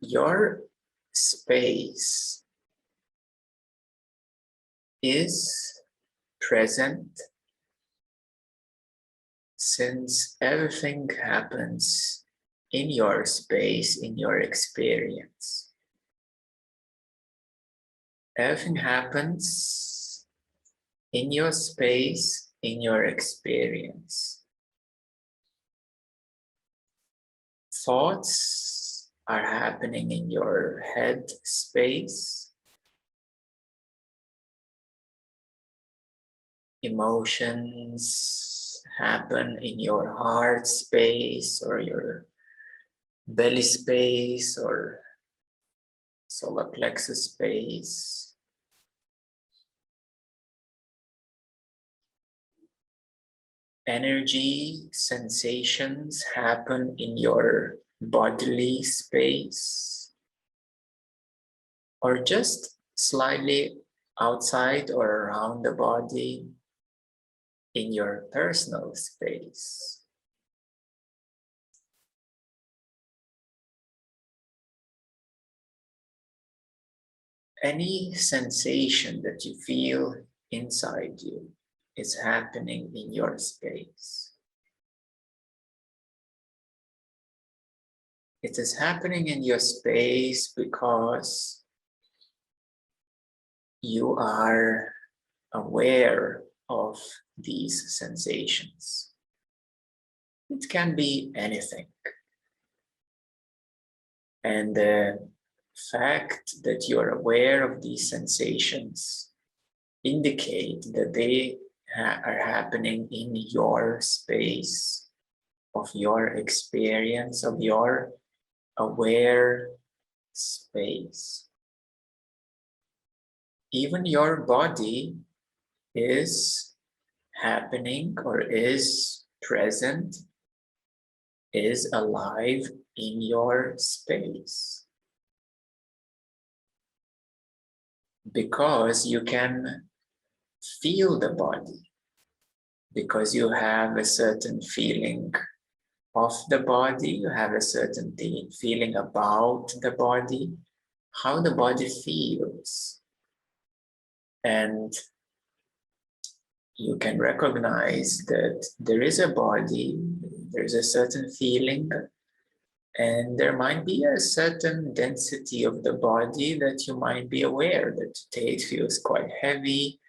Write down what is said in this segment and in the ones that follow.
your space is present since everything happens in your space, in your experience. Everything happens in your space, in your experience. Thoughts are happening in your head space. Emotions happen in your heart space or your belly space or solar plexus space. Energy, sensations happen in your bodily space or just slightly outside or around the body in your personal space. Any sensation that you feel inside you is happening in your space. It is happening in your space because you are aware of these sensations. It can be anything. And the fact that you're aware of these sensations indicate that they are happening in your space of your experience, of your aware space. Even your body is happening or is present, is alive in your space. Because you can feel the body, because you have a certain feeling of the body, you have a certain feeling about the body, how the body feels. And you can recognize that there is a body, there's a certain feeling, and there might be a certain density of the body that you might be aware that today it feels quite heavy.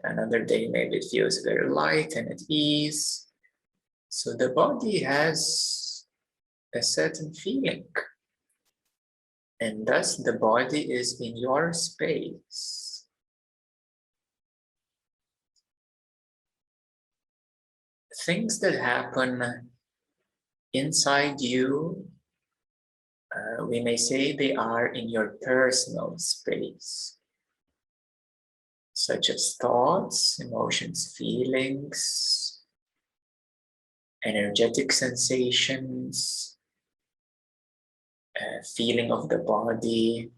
Another day maybe it feels very light and at ease. So the body has a certain feeling. And thus the body is in your space. Things that happen inside you, we may say they are in your personal space, such as thoughts, emotions, feelings, energetic sensations, feeling of the body,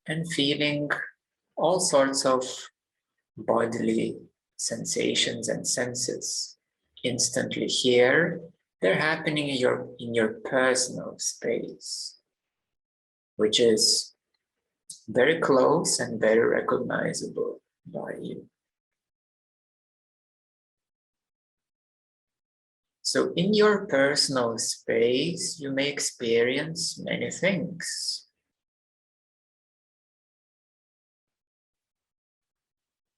and feeling all sorts of bodily sensations and senses instantly here. They're happening in your personal space, which is very close and very recognizable by you. So in your personal space, you may experience many things.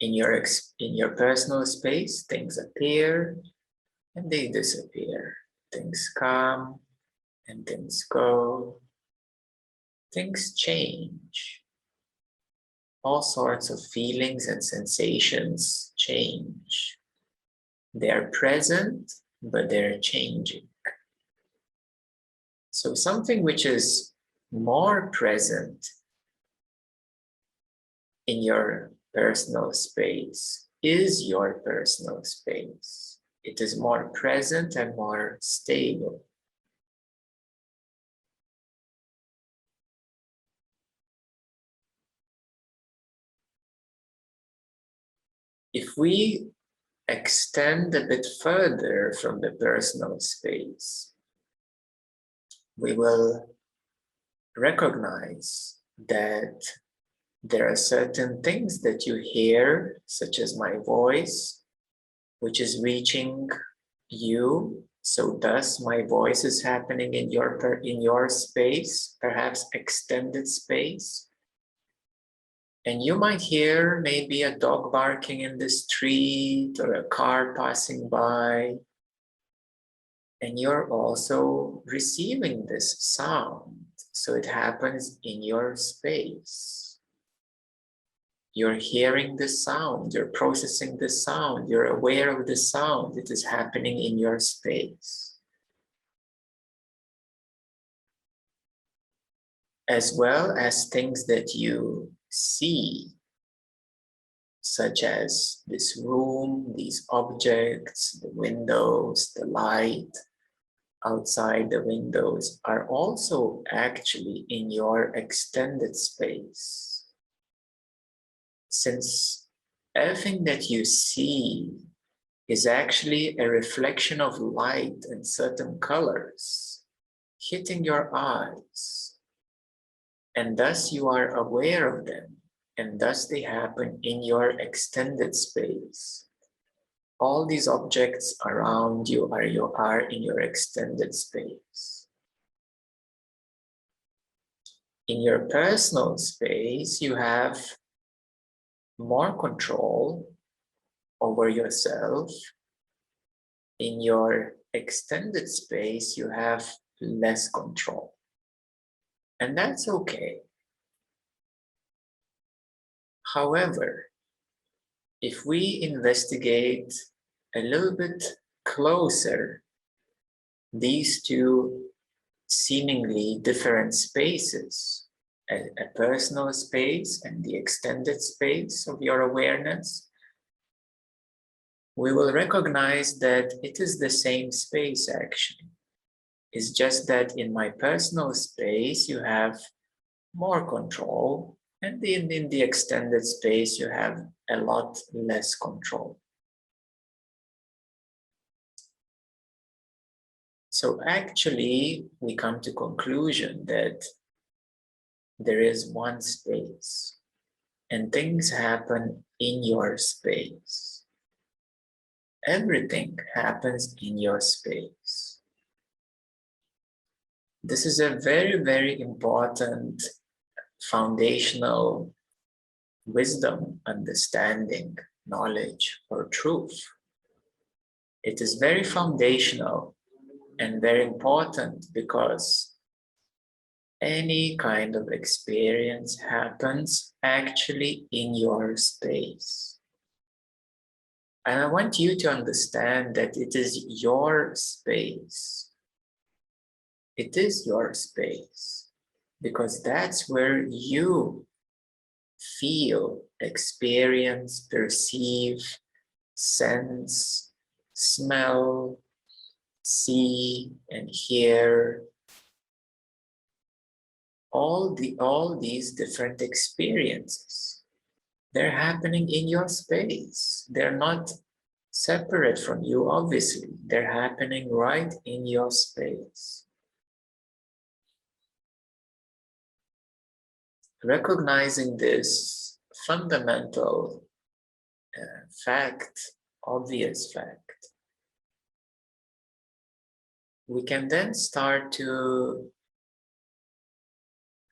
In your personal space, things appear and they disappear. Things come and things go. Things change. All sorts of feelings and sensations change. They are present, but they're changing. So something which is more present in your personal space is your personal space. It is more present and more stable. If we extend a bit further from the personal space we will recognize that there are certain things that you hear, such as my voice, which is reaching you. So thus my voice is happening in your space, perhaps extended space. And you might hear maybe a dog barking in the street or a car passing by. And you're also receiving this sound. So it happens in your space. You're hearing the sound, you're processing the sound, you're aware of the sound. It is happening in your space. As well as things that you see, such as this room, these objects, the windows, the light outside the windows are also actually in your extended space. Since everything that you see is actually a reflection of light and certain colors hitting your eyes, and thus you are aware of them, and thus they happen in your extended space. All these objects around you are in your extended space. In your personal space, you have more control over yourself. In your extended space, you have less control. And that's okay. However, if we investigate a little bit closer these two seemingly different spaces, a personal space and the extended space of your awareness, we will recognize that it is the same space actually. It's just that in my personal space, you have more control, and in the extended space, you have a lot less control. So actually, we come to conclusion that there is one space, and things happen in your space. Everything happens in your space. This is a very, very important foundational wisdom, understanding, knowledge, or truth. It is very foundational and very important because any kind of experience happens actually in your space. And I want you to understand that it is your space. It is your space because that's where you feel, experience, perceive, sense, smell, see, and hear all these different experiences. They're happening in your space. They're not separate from you, obviously. They're happening right in your space. Recognizing this fundamental fact, obvious fact, we can then start to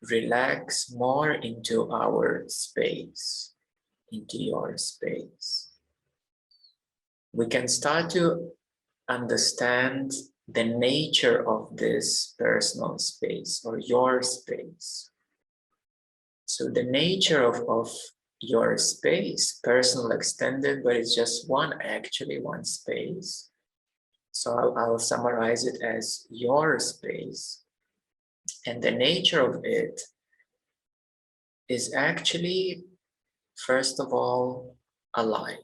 relax more into our space, into your space. We can start to understand the nature of this personal space or your space. So the nature of your space, personal, extended, but it's just one, actually one space. So I'll summarize it as your space. And the nature of it is actually, first of all, alive.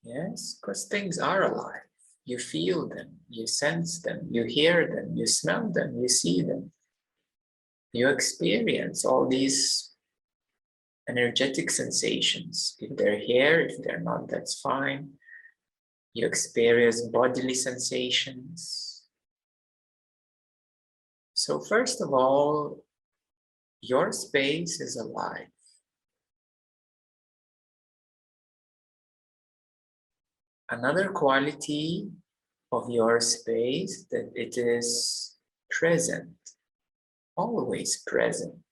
Yes, because things are alive. You feel them, you sense them, you hear them, you smell them, you see them. You experience all these energetic sensations. If they're here, if they're not, that's fine. You experience bodily sensations. So first of all, your space is alive. Another quality of your space that it is present, always present.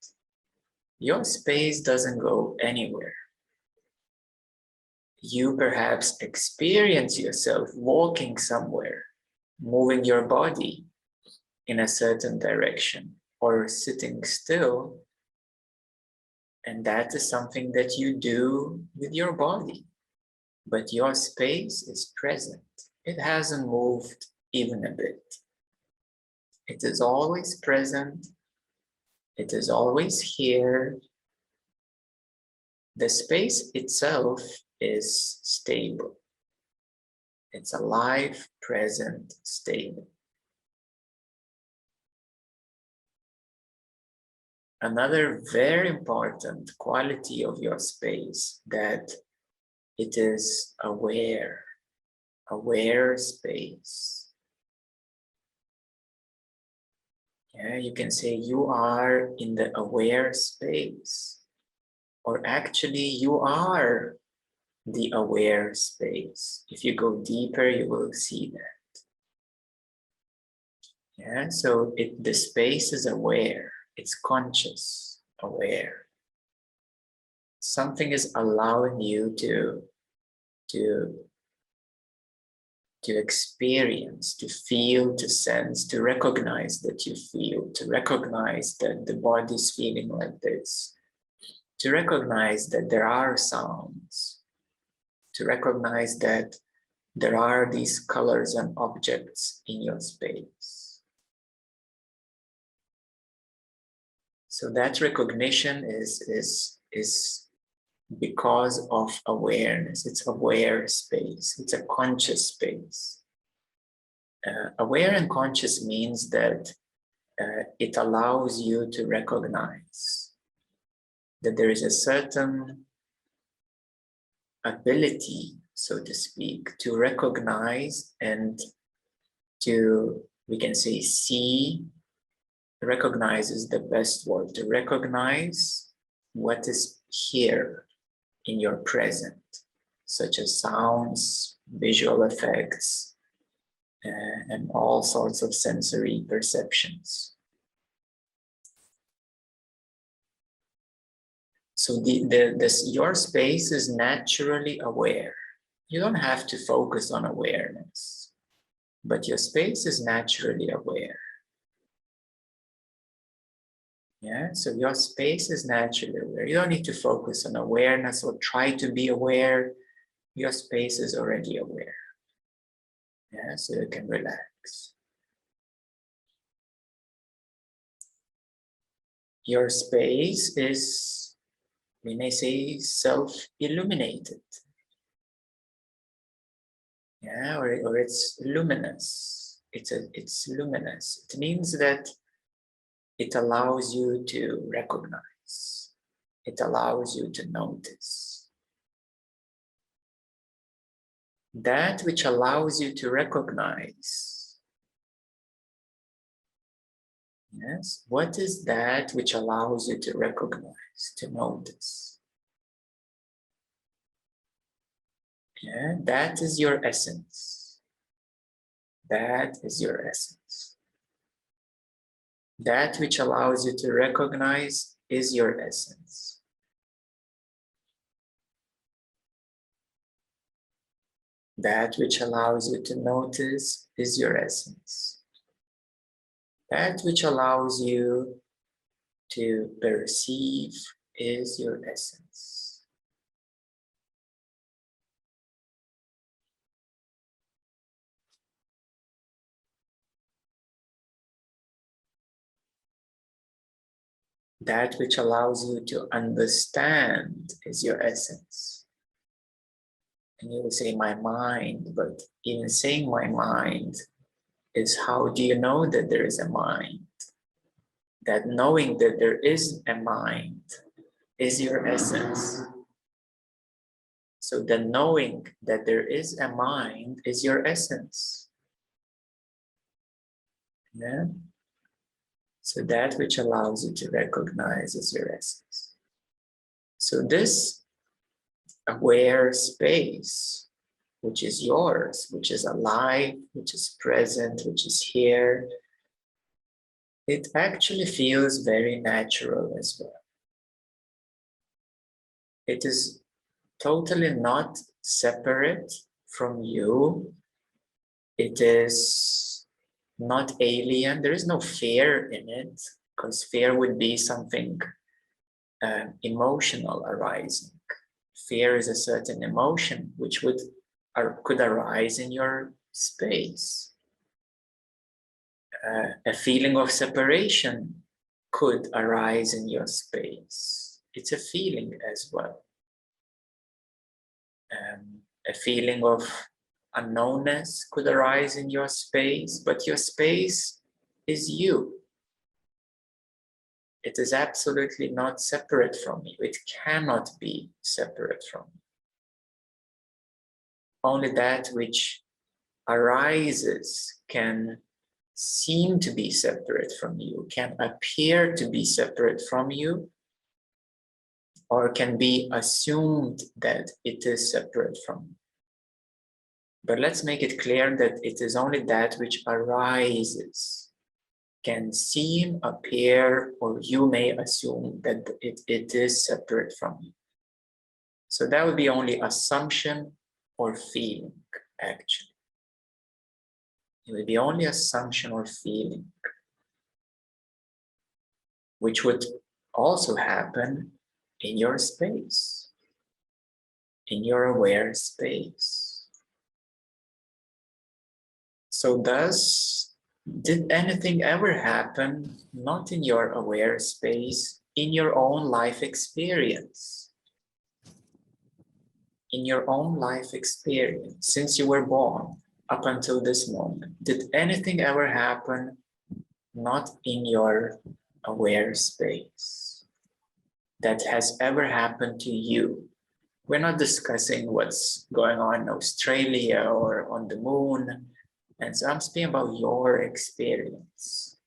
Your space doesn't go anywhere. You perhaps experience yourself walking somewhere, moving your body in a certain direction, or sitting still, and that is something that you do with your body. But your space is present. It hasn't moved even a bit. It is always present. It is always here. The space itself is stable. It's alive, present, stable. Another very important quality of your space that it is aware space. Yeah, you can say you are in the aware space, or actually you are the aware space. If you go deeper, you will see that. Yeah, so the space is aware, it's conscious, aware. Something is allowing you to experience, to feel, to sense, to recognize that you feel, to recognize that the body is feeling like this, to recognize that there are sounds, to recognize that there are these colors and objects in your space. So that recognition is because of awareness. It's aware space. It's a conscious space. Aware and conscious means that it allows you to recognize that there is a certain ability, so to speak, to recognize and to, we can say, see. Recognize is the best word. To recognize what is here in your present, such as sounds, visual effects, and all sorts of sensory perceptions. So your space is naturally aware. You don't have to focus on awareness, but your space is naturally aware. Yeah, so your space is naturally aware. You don't need to focus on awareness or try to be aware. Your space is already aware. Yeah, so you can relax. Your space is, we may say, self-illuminated. Yeah, or it's luminous. It's luminous. It means that it allows you to recognize. It allows you to notice. That which allows you to recognize. Yes, what is that which allows you to recognize, to notice? Yeah, that is your essence. That is your essence. That which allows you to recognize is your essence. That which allows you to notice is your essence. That which allows you to perceive is your essence. That which allows you to understand is your essence. And you will say, my mind, but even saying my mind is how do you know that there is a mind? That knowing that there is a mind is your essence. So the knowing that there is a mind is your essence. Yeah? So that which allows you to recognize is your essence. So this aware space, which is yours, which is alive, which is present, which is here, it actually feels very natural as well. It is totally not separate from you. It is not alien. There is no fear in it, because fear would be something emotional arising. Fear is a certain emotion which could arise in your space. A feeling of separation could arise in your space. It's a feeling as well. A feeling of unknownness could arise in your space, but your space is you. It is absolutely not separate from you. It cannot be separate from you. Only that which arises can seem to be separate from you, can appear to be separate from you, or can be assumed that it is separate from you. But let's make it clear that it is only that which arises, can seem, appear, or you may assume that it is separate from you. So that would be only assumption or feeling, actually. It would be only assumption or feeling, which would also happen in your space, in your aware space. So did anything ever happen not in your aware space, in your own life experience? In your own life experience, since you were born up until this moment, did anything ever happen not in your aware space that has ever happened to you? We're not discussing what's going on in Australia or on the moon. And so I'm speaking about your experience.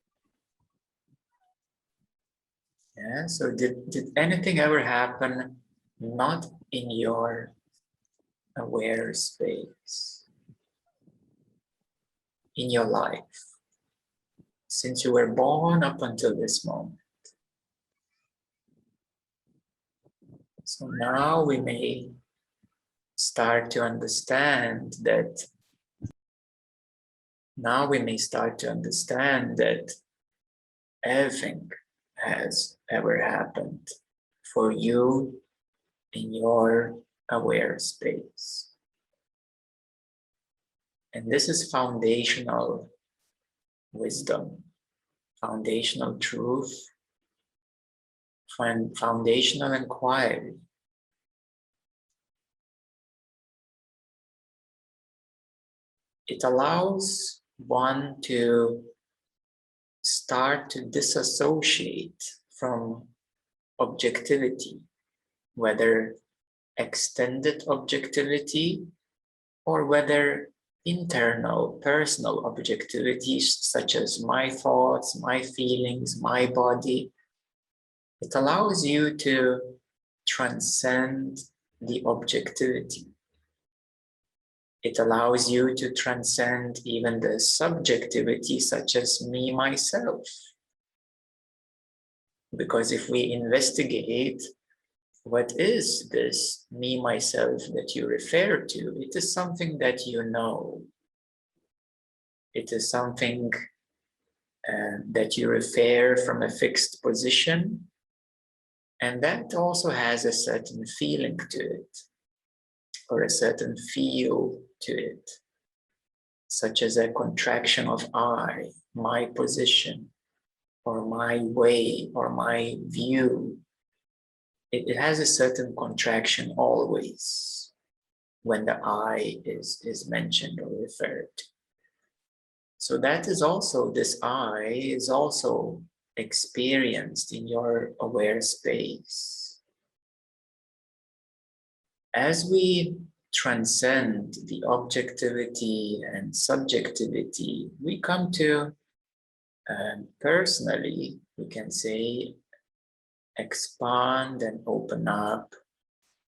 Yeah, so did anything ever happen not in your aware space, in your life, since you were born up until this moment? So now we may start to understand that everything has ever happened for you in your aware space. And this is foundational wisdom, foundational truth, foundational inquiry. It allows one to start to disassociate from objectivity, whether extended objectivity or whether internal, personal objectivity, such as my thoughts, my feelings, my body. It allows you to transcend the objectivity. It allows you to transcend even the subjectivity, such as me, myself. Because if we investigate what is this me, myself that you refer to, it is something that you know. It is something that you refer from a fixed position, and that also has a certain feeling to it, or a certain feel to it, such as a contraction of I, my position, or my way, or my view. It has a certain contraction always when the I is mentioned or referred to. So that is also, this I is also experienced in your aware space As we transcend the objectivity and subjectivity, we come to, personally, we can say, expand and open up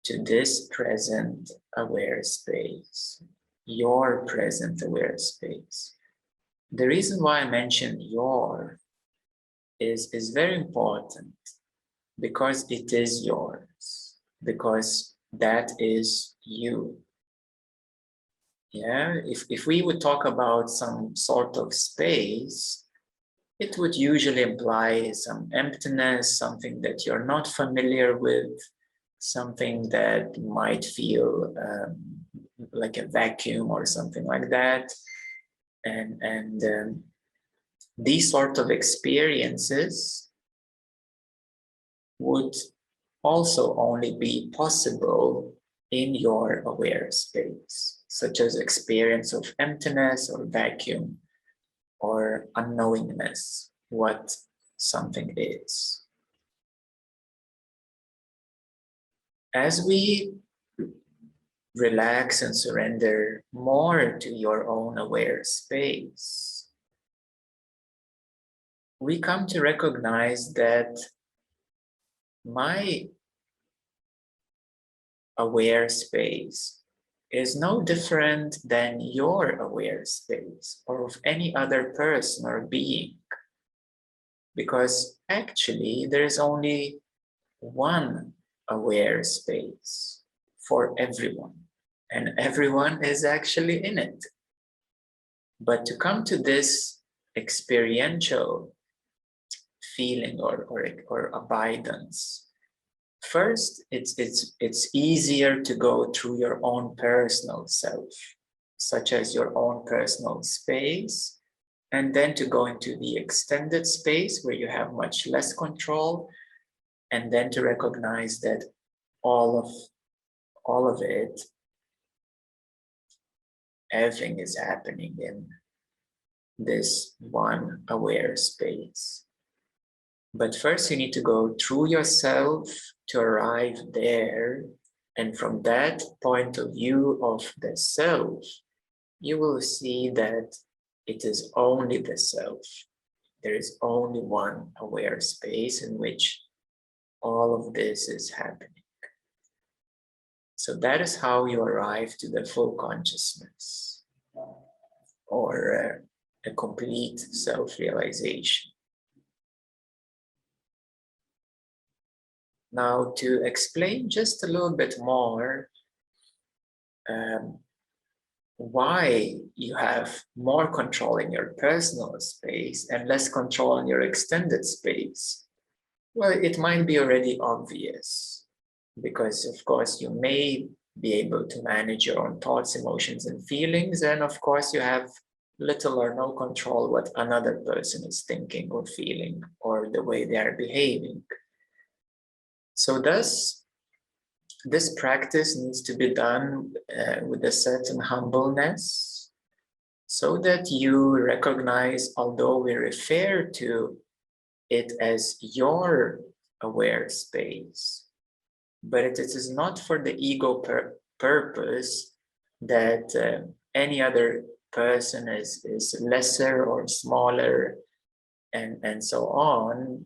to this present aware space, your present aware space. The reason why I mention your is very important, because it is yours, because that is you. Yeah, if we would talk about some sort of space, it would usually imply some emptiness, something that you're not familiar with, something that might feel like a vacuum or something like that. And these sort of experiences would also only be possible in your aware space, such as experience of emptiness or vacuum or unknowingness, what something is. As we relax and surrender more to your own aware space, we come to recognize that my aware space is no different than your aware space or of any other person or being, because actually there is only one aware space for everyone, and everyone is actually in it. But to come to this experiential feeling or abidance, first, it's easier to go through your own personal self, such as your own personal space, and then to go into the extended space where you have much less control, and then to recognize that all of it, everything is happening in this one aware space. But first you need to go through yourself to arrive there. And from that point of view of the self, you will see that it is only the self. There is only one aware space in which all of this is happening. So that is how you arrive to the full consciousness, or a complete self-realization. Now, to explain just a little bit more why you have more control in your personal space and less control in your extended space, well, it might be already obvious, because of course you may be able to manage your own thoughts, emotions, and feelings, and of course you have little or no control what another person is thinking or feeling or the way they are behaving. So thus, this practice needs to be done with a certain humbleness, so that you recognize, although we refer to it as your aware space, but it is not for the ego purpose that any other person is lesser or smaller and so on,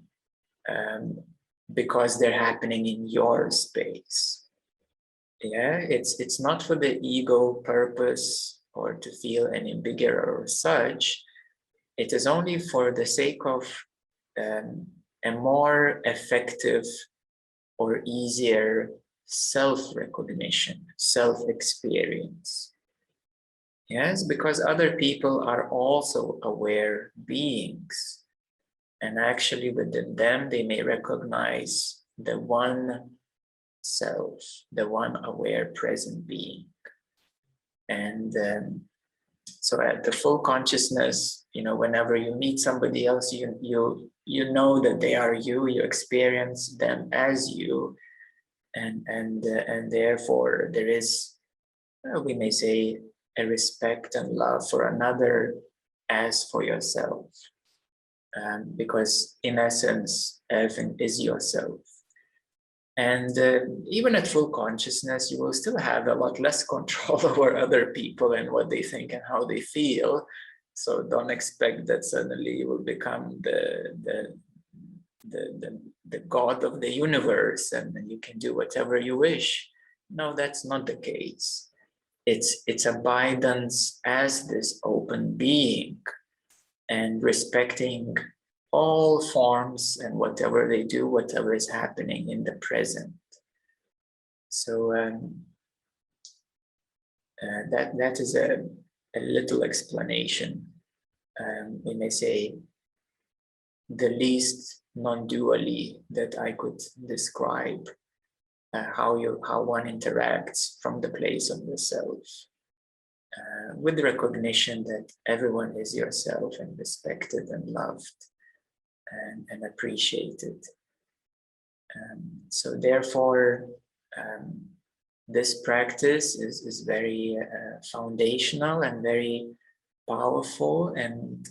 because they're happening in your space. Yeah, it's not for the ego purpose or to feel any bigger or such. It is only for the sake of a more effective or easier self-recognition, self-experience. Yes, because other people are also aware beings. And actually within them, they may recognize the one self, the one aware present being. And so at the full consciousness, whenever you meet somebody else, you know that they are you, you experience them as you, and therefore there is, we may say, a respect and love for another as for yourself, because in essence, everything is yourself. And even at full consciousness, you will still have a lot less control over other people and what they think and how they feel. So don't expect that suddenly you will become the God of the universe and you can do whatever you wish. No, that's not the case. It's abidance as this open being and respecting all forms and whatever they do, whatever is happening in the present. So that is a little explanation. We may say the least non-dually that I could describe how one interacts from the place of the self, with the recognition that everyone is yourself and respected and loved and appreciated. So therefore, this practice is very foundational and very powerful, and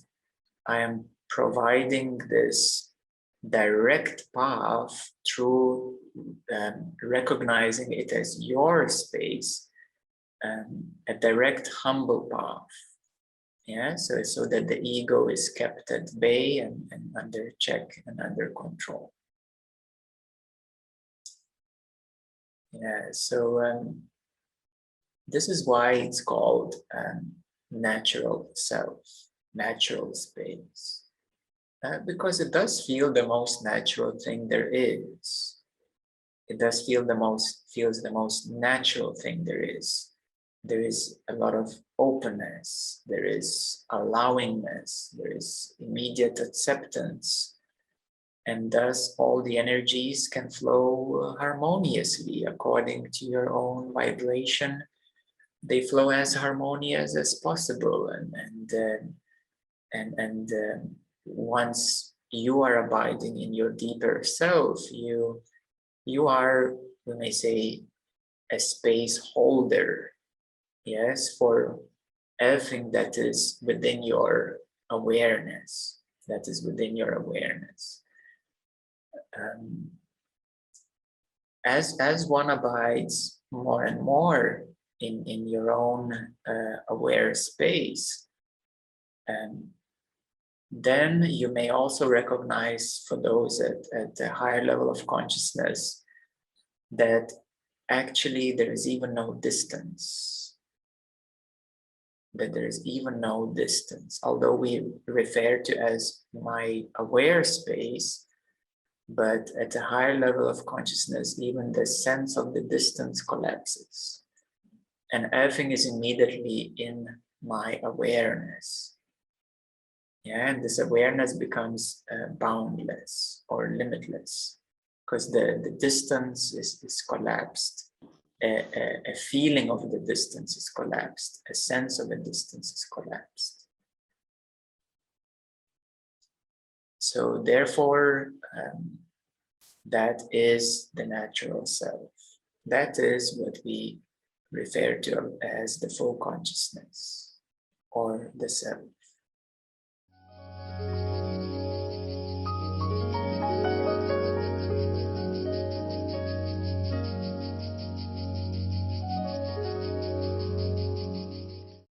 I am providing this direct path through recognizing it as your space, a direct humble path. Yeah, so that the ego is kept at bay and under check and under control. Yeah, so this is why it's called natural self, natural space, because it does feel the most natural thing there is. It does feels the most natural thing there is. There is a lot of openness, there is allowingness, there is immediate acceptance, and thus all the energies can flow harmoniously according to your own vibration. They flow as harmonious as possible, and once you are abiding in your deeper self, you are, we may say, a space holder, yes, for everything that is within your awareness, As one abides more and more in your own aware space, then you may also recognize, for those at a higher level of consciousness, that actually there is even no distance. Although we refer to as my aware space, but at a higher level of consciousness, even the sense of the distance collapses. And everything is immediately in my awareness. Yeah, and this awareness becomes boundless or limitless, because the distance is collapsed. A feeling of the distance is collapsed. A sense of a distance is collapsed. So therefore, that is the natural self. That is what we refer to as the full consciousness or the self.